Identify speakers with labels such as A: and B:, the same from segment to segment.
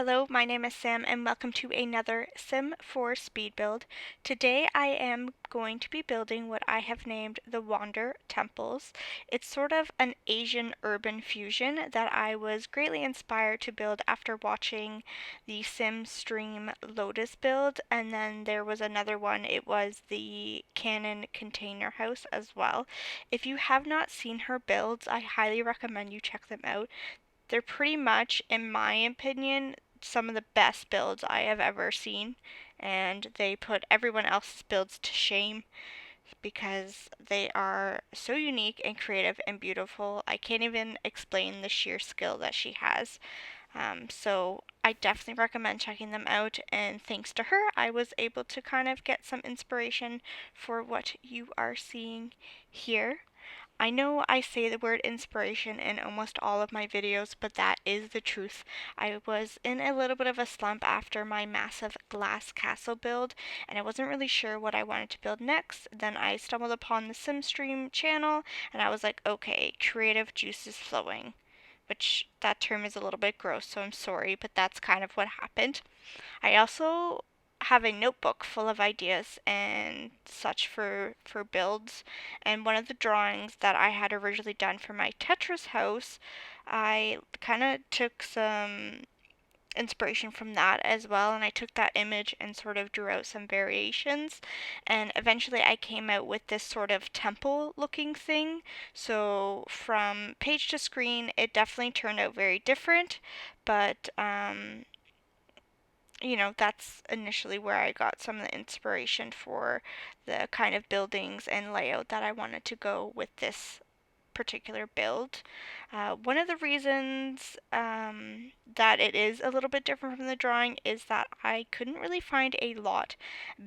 A: Hello, my name is Sam and welcome to another Sim 4 speed build. Today I am going to be building what I have named the Wander Temples. It's sort of an Asian urban fusion that I was greatly inspired to build after watching the Sim Stream Lotus build, and then there was another one, it was the Cannon Container House as well. If you have not seen her builds, I highly recommend you check them out. They're pretty much, in my opinion, some of the best builds I have ever seen, and they put everyone else's builds to shame because they are so unique and creative and beautiful. I can't even explain the sheer skill that she has. So I definitely recommend checking them out, and thanks to her, I was able to kind of get some inspiration for what you are seeing here. I know I say the word inspiration in almost all of my videos, but that is the truth. I was in a little bit of a slump after my massive glass castle build, and I wasn't really sure what I wanted to build next. Then I stumbled upon the SimStream channel, and I was like, okay, creative juice is flowing. Which that term is a little bit gross, so I'm sorry, but that's kind of what happened. I also have a notebook full of ideas and such for builds, and one of the drawings that I had originally done for my Tetris house, I kind of took some inspiration from that as well, and I took that image and sort of drew out some variations, and eventually I came out with this sort of temple looking thing. So from page to screen it definitely turned out very different, but that's initially where I got some of the inspiration for the kind of buildings and layout that I wanted to go with this particular build. One of the reasons that it is a little bit different from the drawing is that I couldn't really find a lot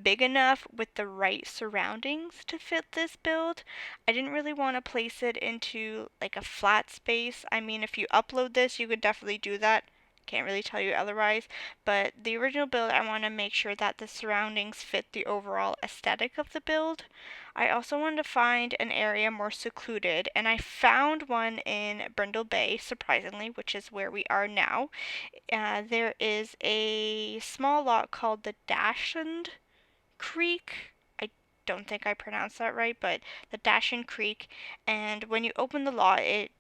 A: big enough with the right surroundings to fit this build. I didn't really want to place it into like a flat space. I mean, if you upload this, you could definitely do that. Can't really tell you otherwise, but the original build, I want to make sure that the surroundings fit the overall aesthetic of the build. I also wanted to find an area more secluded, and I found one in Brindle Bay, surprisingly, which is where we are now. There is a small lot called the Dashend Creek. I don't think I pronounced that right, but the Dashend Creek. And when you open the lot, it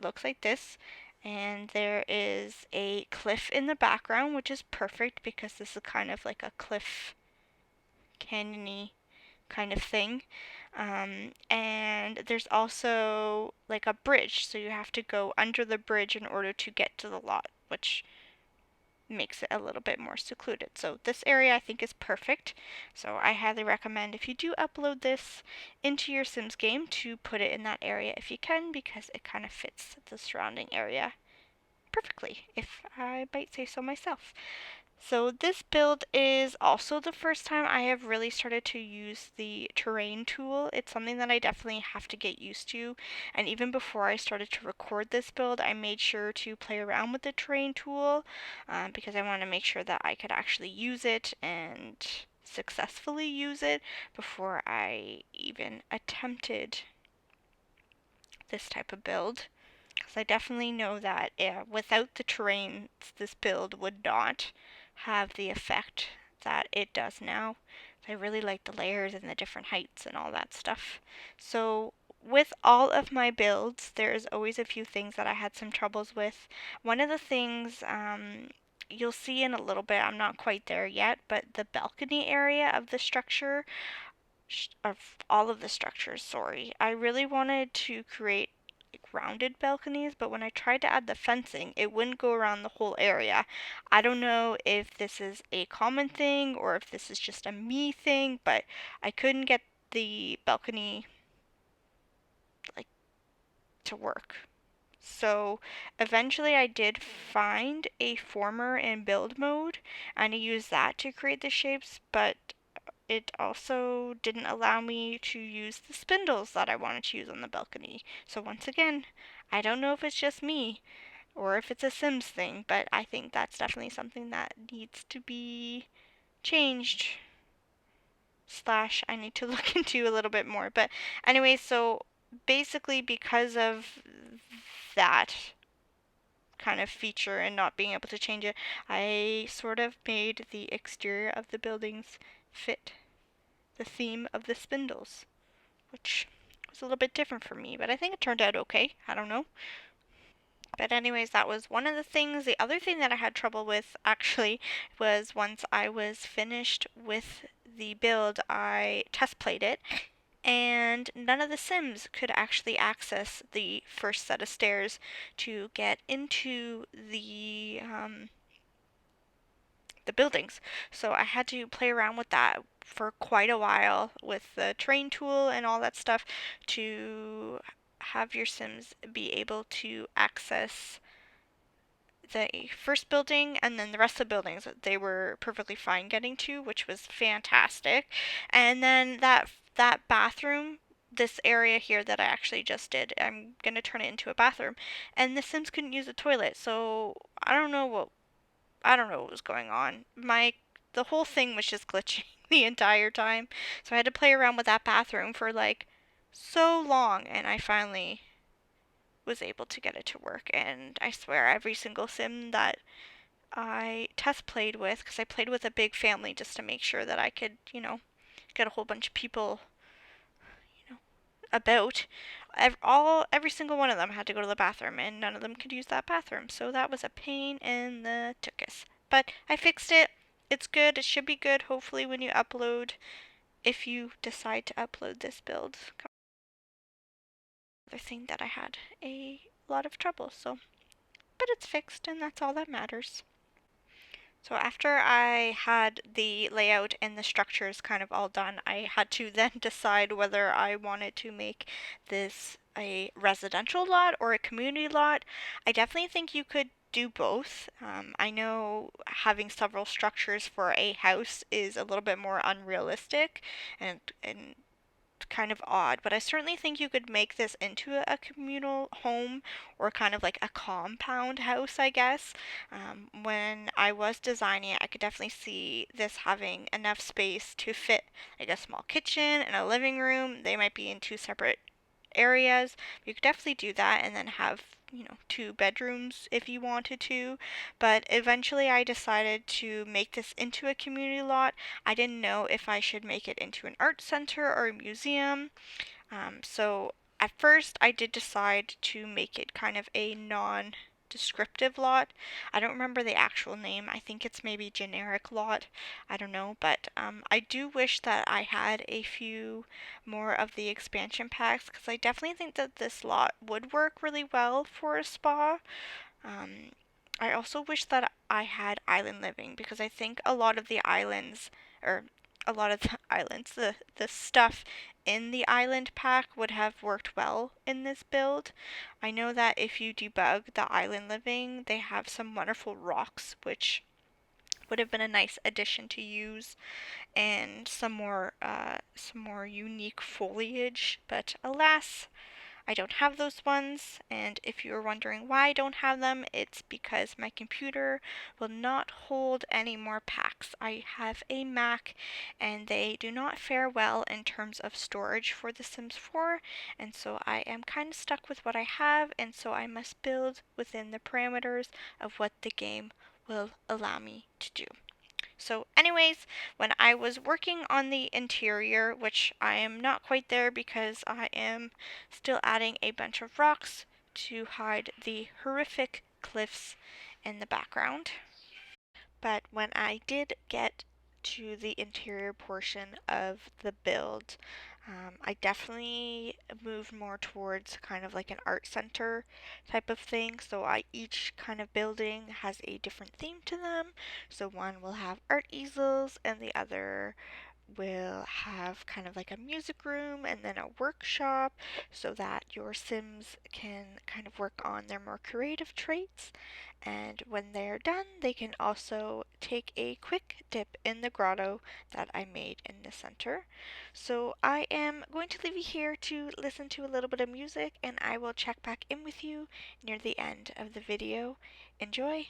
A: looks like this. And there is a cliff in the background, which is perfect because this is kind of like a cliff canyony kind of thing. And there's also like a bridge, so you have to go under the bridge in order to get to the lot, which makes it a little bit more secluded. So this area I think is perfect. So I highly recommend if you do upload this into your Sims game to put it in that area if you can, because it kind of fits the surrounding area perfectly, if I might say so myself. So this build is also the first time I have really started to use the terrain tool. It's something that I definitely have to get used to, and even before I started to record this build, I made sure to play around with the terrain tool because I want to make sure that I could actually use it and successfully use it before I even attempted this type of build. Because I definitely know that without the terrain, this build would not have the effect that it does now. I really like the layers and the different heights and all that stuff. So with all of my builds, there's always a few things that I had some troubles with. One of the things you'll see in a little bit, I'm not quite there yet, but the balcony area of the structure, of all of the structures, sorry. I really wanted to create rounded balconies, but when I tried to add the fencing, it wouldn't go around the whole area. I don't know if this is a common thing or if this is just a me thing, but I couldn't get the balcony like to work. So eventually I did find a former in build mode and I used that to create the shapes, but it also didn't allow me to use the spindles that I wanted to use on the balcony. So once again, I don't know if it's just me or if it's a Sims thing, but I think that's definitely something that needs to be changed. Slash, I need to look into a little bit more. But anyway, so basically, because of that, kind of feature and not being able to change it, I sort of made the exterior of the buildings fit the theme of the spindles, which was a little bit different for me, but I think it turned out okay. I don't know. But anyways, that was one of the things. The other thing that I had trouble with actually was once I was finished with the build, I test played it, and none of the Sims could actually access the first set of stairs to get into the buildings. So I had to play around with that for quite a while with the train tool and all that stuff to have your Sims be able to access the first building, and then the rest of the buildings they were perfectly fine getting to, which was fantastic. And then that bathroom, this area here that I actually just did, I'm gonna turn it into a bathroom, and the Sims couldn't use the toilet. So I don't know what was going on. The whole thing was just glitching the entire time. So I had to play around with that bathroom for like so long, and I finally was able to get it to work. And I swear every single sim that I test played with, because I played with a big family just to make sure that I could, get a whole bunch of people, about. Every single one of them had to go to the bathroom, and none of them could use that bathroom. So that was a pain in the tuchus. But I fixed it. It's good. It should be good. Hopefully, when you upload, if you decide to upload this build. Another thing that I had a lot of trouble. So, but it's fixed, and that's all that matters. So after I had the layout and the structures kind of all done, I had to then decide whether I wanted to make this a residential lot or a community lot. I definitely think you could do both. I know having several structures for a house is a little bit more unrealistic and kind of odd, but I certainly think you could make this into a communal home or kind of like a compound house, I guess. When I was designing it, I could definitely see this having enough space to fit like a small kitchen and a living room. They might be in two separate areas. You could definitely do that and then have, two bedrooms if you wanted to. But eventually I decided to make this into a community lot. I didn't know if I should make it into an art center or a museum. So at first I did decide to make it kind of a non-descriptive lot. I don't remember the actual name. I think it's maybe generic lot. I don't know, but I do wish that I had a few more of the expansion packs because I definitely think that this lot would work really well for a spa. Um, I also wish that I had island living because I think a lot of the islands, or a lot of the islands, the stuff in the island pack would have worked well in this build. I know that if you debug the island living, they have some wonderful rocks, which would have been a nice addition to use, and some more unique foliage. But alas, I don't have those ones, and if you're wondering why I don't have them, it's because my computer will not hold any more packs. I have a Mac, and they do not fare well in terms of storage for The Sims 4, and so I am kind of stuck with what I have, and so I must build within the parameters of what the game will allow me to do. So anyways, when I was working on the interior, which I am not quite there because I am still adding a bunch of rocks to hide the horrific cliffs in the background. But when I did get to the interior portion of the build, I definitely moved more towards kind of like an art center type of thing. So each kind of building has a different theme to them. So one will have art easels, and the other will have kind of like a music room and then a workshop so that your Sims can kind of work on their more creative traits. And when they're done, they can also take a quick dip in the grotto that I made in the center. So I am going to leave you here to listen to a little bit of music, and I will check back in with you near the end of the video. Enjoy!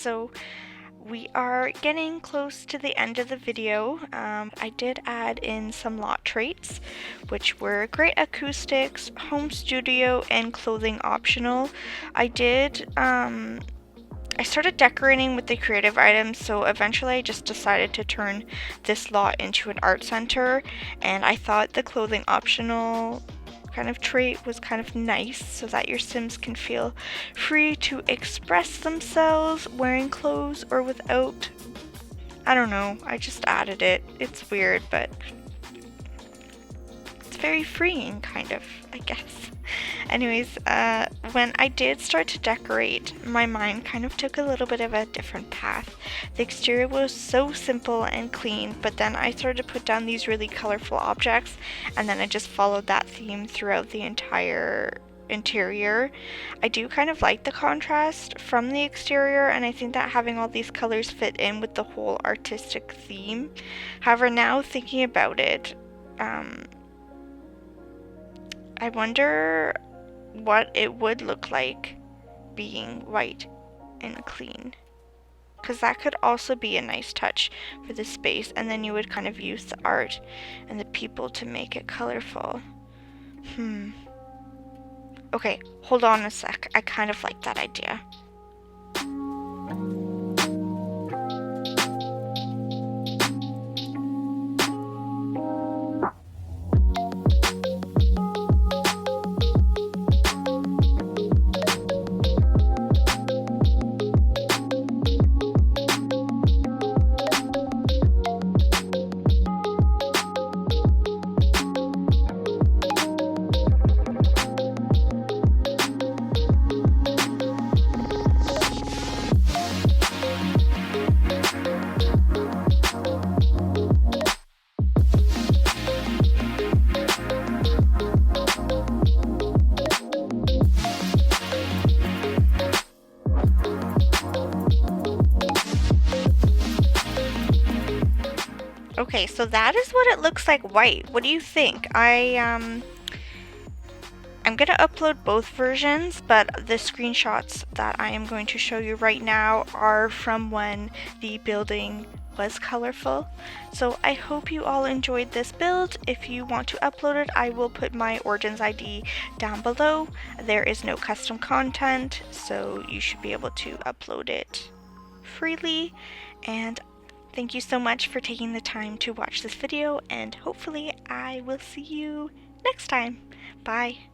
A: so we are getting close to the end of the video. I did add in some lot traits, which were great acoustics, home studio, and clothing optional. I started decorating with the creative items, so eventually I just decided to turn this lot into an art center, and I thought the clothing optional kind of trait was kind of nice so that your Sims can feel free to express themselves wearing clothes or without. I don't know, I just added it. It's weird, but it's very freeing, kind of, I guess. Anyways, when I did start to decorate, my mind kind of took a little bit of a different path. The exterior was so simple and clean, but then I started to put down these really colorful objects, and then I just followed that theme throughout the entire interior. I do kind of like the contrast from the exterior, and I think that having all these colors fit in with the whole artistic theme. However, now thinking about it, I wonder what it would look like being white and clean, because that could also be a nice touch for the space, and then you would kind of use the art and the people to make it colorful. Okay, hold on a sec. I kind of like that idea. Okay, so that is what it looks like white. What do you think? I'm gonna upload both versions, but the screenshots that I am going to show you right now are from when the building was colorful. So I hope you all enjoyed this build. If you want to upload it, I will put my Origins ID down below. There is no custom content, so you should be able to upload it freely. And thank you so much for taking the time to watch this video, and hopefully I will see you next time. Bye.